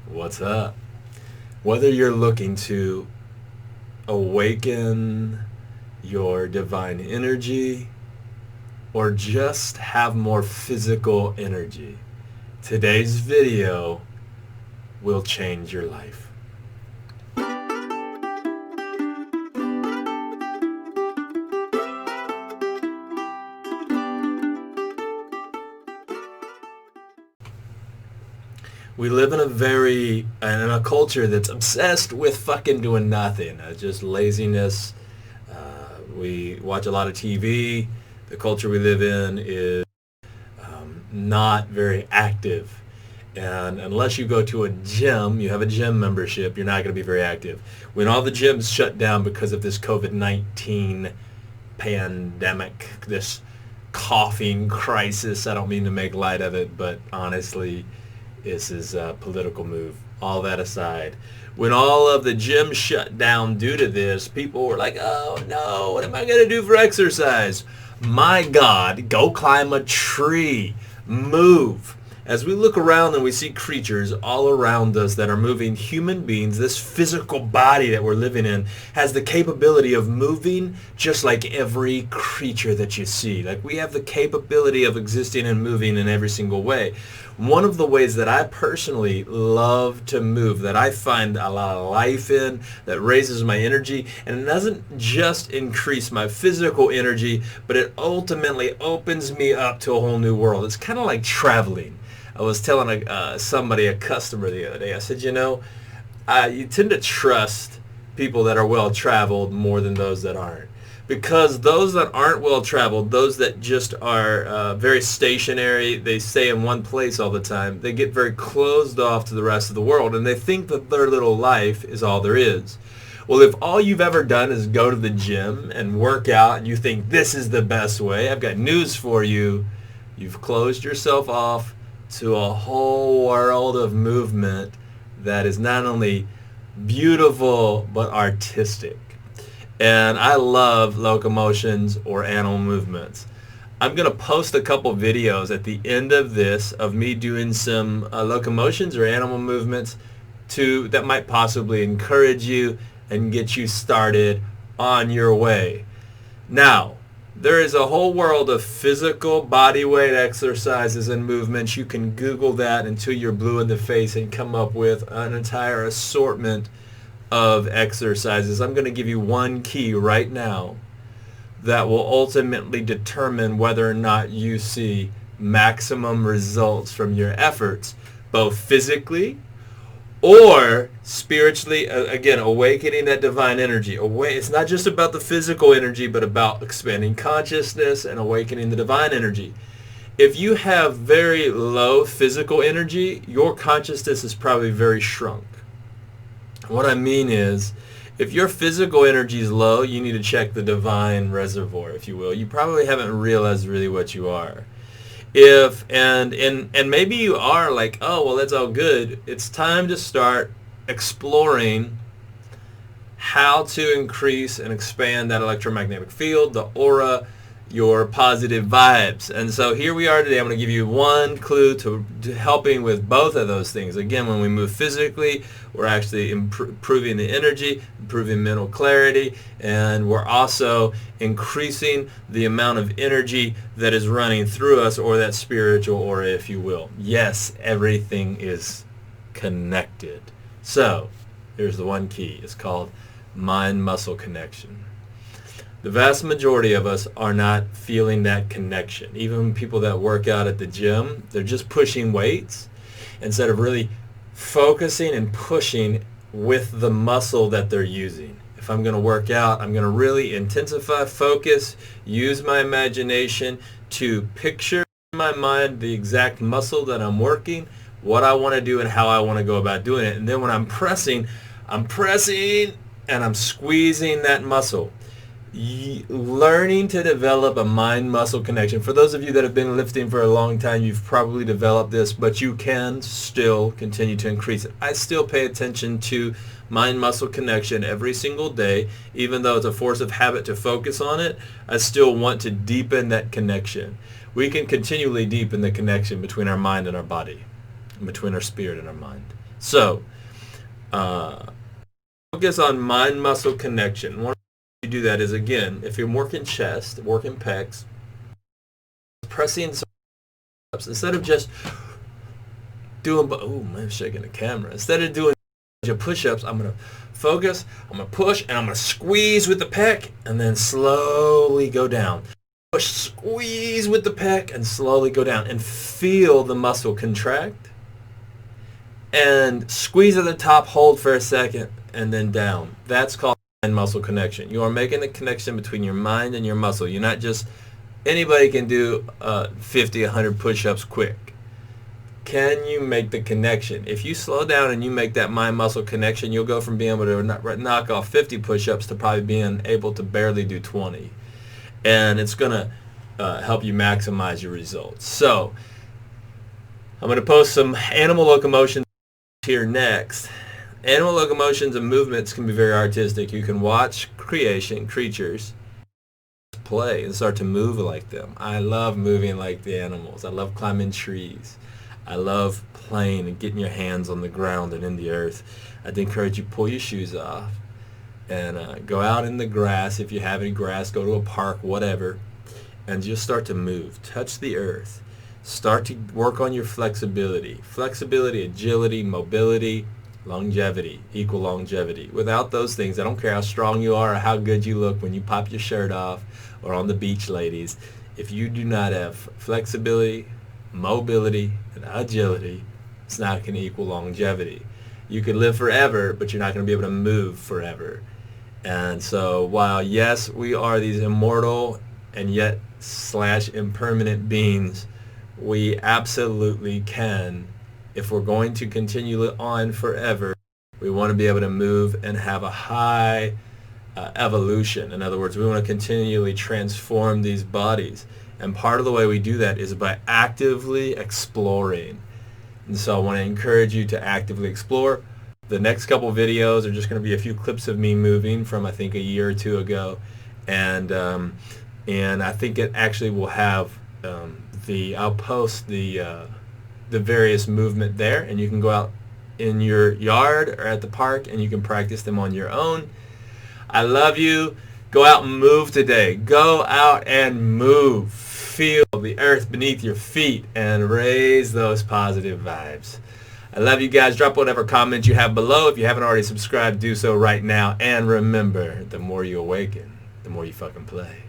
What's up? Whether you're looking to awaken your divine energy or just have more physical energy, today's video will change your life. We live in a culture that's obsessed with fucking doing nothing. Just laziness. We watch a lot of TV. The culture we live in is not very active. And unless you go to a gym, you have a gym membership, you're not going to be very active. When all the gyms shut down because of this COVID-19 pandemic, this coughing crisis, I don't mean to make light of it, but honestly, this is a political move. All that aside, when all of the gyms shut down due to this, people were like, oh no, what am I going to do for exercise? My God, go climb a tree. Move. As we look around and we see creatures all around us that are moving, human beings, this physical body that we're living in has the capability of moving just like every creature that you see. Like we have the capability of existing and moving in every single way. One of the ways that I personally love to move, that I find a lot of life in, that raises my energy, and it doesn't just increase my physical energy, but it ultimately opens me up to a whole new world. It's kind of like traveling. I was telling a customer the other day, I said, you tend to trust people that are well-traveled more than those that aren't. Because those that aren't well-traveled, those that just are very stationary, they stay in one place all the time, they get very closed off to the rest of the world, and they think that their little life is all there is. Well, if all you've ever done is go to the gym and work out, and you think this is the best way, I've got news for you. You've closed yourself off to a whole world of movement that is not only beautiful but artistic. And I love locomotions or animal movements. I'm going to post a couple videos at the end of this of me doing some locomotions or animal movements that might possibly encourage you and get you started on your way. Now, there is a whole world of physical body weight exercises and movements. You can Google that until you're blue in the face and come up with an entire assortment of exercises. I'm going to give you one key right now that will ultimately determine whether or not you see maximum results from your efforts, both physically or spiritually. Again, awakening that divine energy. It's not just about the physical energy, but about expanding consciousness and awakening the divine energy. If you have very low physical energy, your consciousness is probably very shrunk. What I mean is, if your physical energy is low, you need to check the divine reservoir, if you will. You probably haven't realized really what you are. And maybe you are like, oh, well, that's all good. It's time to start exploring how to increase and expand that electromagnetic field, the aura, your positive vibes. And so here we are today. I'm going to give you one clue to helping with both of those things. Again, when we move physically, we're actually improving the energy, improving mental clarity, and we're also increasing the amount of energy that is running through us, or that spiritual aura, if you will. Yes, everything is connected. So here's the one key. It's called mind-muscle connection. The vast majority of us are not feeling that connection. Even people that work out at the gym, they're just pushing weights instead of really focusing and pushing with the muscle that they're using. If I'm going to work out, I'm going to really intensify, focus, use my imagination to picture in my mind the exact muscle that I'm working, what I want to do, and how I want to go about doing it. And then when I'm pressing and I'm squeezing that muscle. Learning to develop a mind-muscle connection. For those of you that have been lifting for a long time, you've probably developed this, but you can still continue to increase it. I still pay attention to mind-muscle connection every single day. Even though it's a force of habit to focus on it, I still want to deepen that connection. We can continually deepen the connection between our mind and our body, between our spirit and our mind. So, focus on mind-muscle connection. One way you do that is, again, if you're working chest, working pecs, pressing ups instead of just doing. Oh, I'm shaking the camera. Instead of doing push-ups, I'm gonna focus. I'm gonna push, and I'm gonna squeeze with the pec, and then slowly go down. Push, squeeze with the pec, and slowly go down, and feel the muscle contract. And squeeze at the top, hold for a second, and then down. That's called mind-muscle connection. You are making a connection between your mind and your muscle. You're not just, anybody can do 50, 100 push-ups quick. Can you make the connection? If you slow down and you make that mind-muscle connection, you'll go from being able to knock off 50 push-ups to probably being able to barely do 20. And it's going to help you maximize your results. So I'm going to post some animal locomotion here next. Animal locomotions and movements can be very artistic. You can watch creatures play and start to move like them. I love moving like the animals. I love climbing trees. I love playing and getting your hands on the ground and in the earth. I'd encourage you to pull your shoes off and go out in the grass. If you have any grass, go to a park, whatever, and just start to move. Touch the earth. Start to work on your flexibility. Flexibility, agility, mobility, longevity, equal longevity. Without those things, I don't care how strong you are or how good you look when you pop your shirt off or on the beach, ladies. If you do not have flexibility, mobility, and agility, it's not going to equal longevity. You can live forever, but you're not going to be able to move forever. And so while, yes, we are these immortal and yet / impermanent beings, we absolutely can, if we're going to continue on forever, we want to be able to move and have a high evolution. In other words, we want to continually transform these bodies. And part of the way we do that is by actively exploring. And so I want to encourage you to actively explore. The next couple videos are just going to be a few clips of me moving from, I think, a year or two ago. And I think it actually will have I'll post the various movement there, and you can go out in your yard or at the park and you can practice them on your own. I love you. Go out and move today. Go out and move. Feel the earth beneath your feet and raise those positive vibes. I love you guys. Drop whatever comment you have below. If you haven't already subscribed, do so right now. And remember, the more you awaken, the more you fucking play.